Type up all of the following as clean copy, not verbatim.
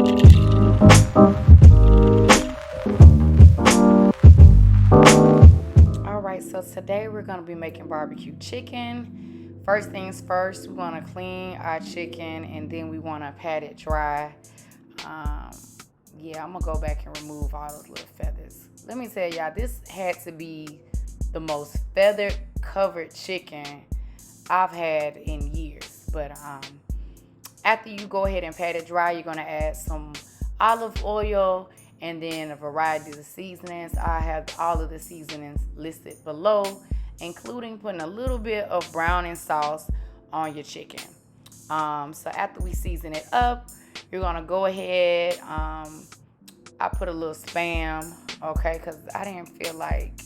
Alright, so today we're going to be making barbecue chicken. First things first, we want to clean our chicken and then we want to pat it dry. Um, yeah, I'm going to go back and remove all those little feathers. Let me tell y'all, this had to be the most feathered covered chicken I've had in years. But after you go ahead and pat it dry, you're going to add some olive oil and then a variety of seasonings. I have all of the seasonings listed below, including putting a little bit of browning sauce on your chicken. So after we season it up, you're going to go ahead. I put a little Spam, okay, because I didn't feel like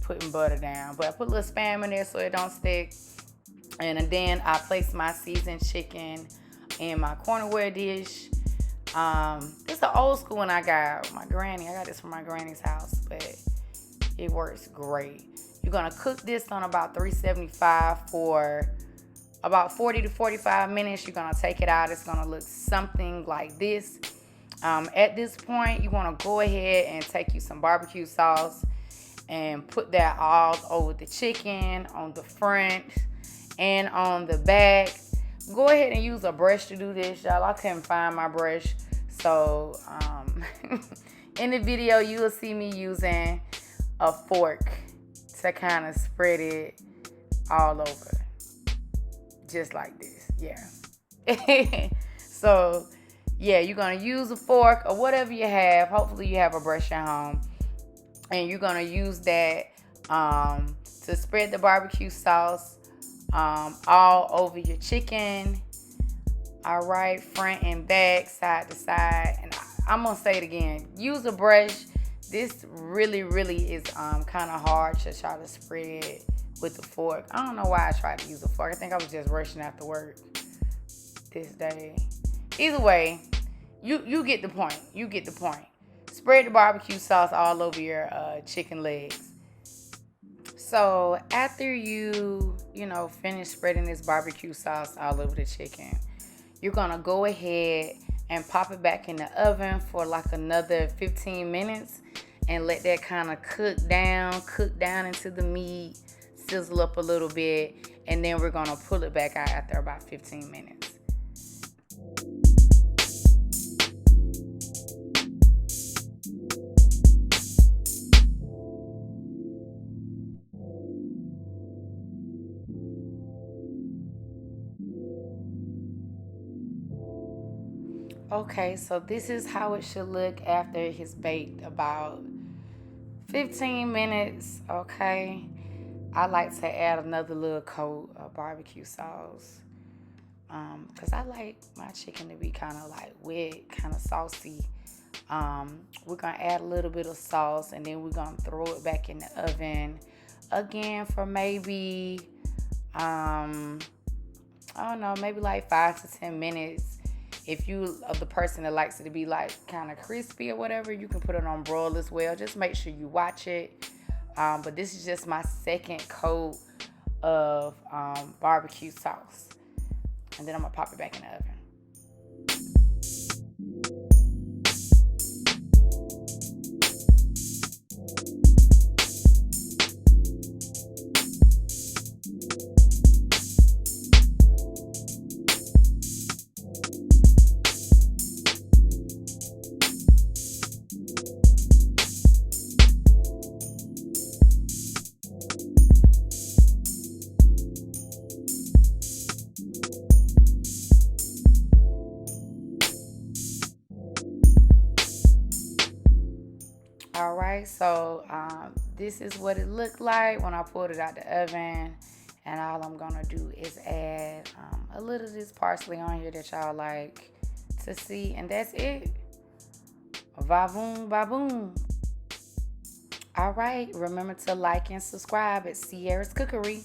putting butter down. But I put a little Spam in there so it don't stick. And then I place my seasoned chicken in my cornerware dish. This is an old school one I got. My granny. I got this from my granny's house, but it works great. You're going to cook this on about 375 for about 40 to 45 minutes. You're going to take it out. It's going to look something like this. At this point, you want to go ahead and take you some barbecue sauce and put that all over the chicken, on the front and on the back. Go ahead and use a brush to do this, y'all. I couldn't find my brush. So, in the video, you will see me using a fork to kind of spread it all over. Just like this, yeah. So, yeah, you're going to use a fork or whatever you have. Hopefully, you have a brush at home. And you're going to use that to spread the barbecue sauce all over your chicken. All right, front and back, side to side. And I'm going to say it again. Use a brush. This really is kind of hard to try to spread it with a fork. I don't know why I tried to use a fork. I think I was just rushing after work this day. Either way, you get the point. You get the point. Spread the barbecue sauce all over your chicken legs. So after you finish spreading this barbecue sauce all over the chicken, you're going to go ahead and pop it back in the oven for like another 15 minutes and let that kind of cook down into the meat, sizzle up a little bit, and then we're going to pull it back out after about 15 minutes. Okay, so this is how it should look after it's baked about 15 minutes, okay? I like to add another little coat of barbecue sauce because I like my chicken to be kind of like wet, kind of saucy. We're going to add a little bit of sauce and then we're going to throw it back in the oven again for maybe, I don't know, maybe like 5 to 10 minutes. If you are the person that likes it to be like kind of crispy or whatever, you can put it on broil as well. Just make sure you watch it. But this is just my second coat of barbecue sauce. And then I'm going to pop it back in the oven. All right, so this is what it looked like when I pulled it out the oven. And all I'm going to do is add a little of this parsley on here that y'all like to see. And that's it. Va-boom, ba-boom. All right, remember to like and subscribe at Sierra's Cookery.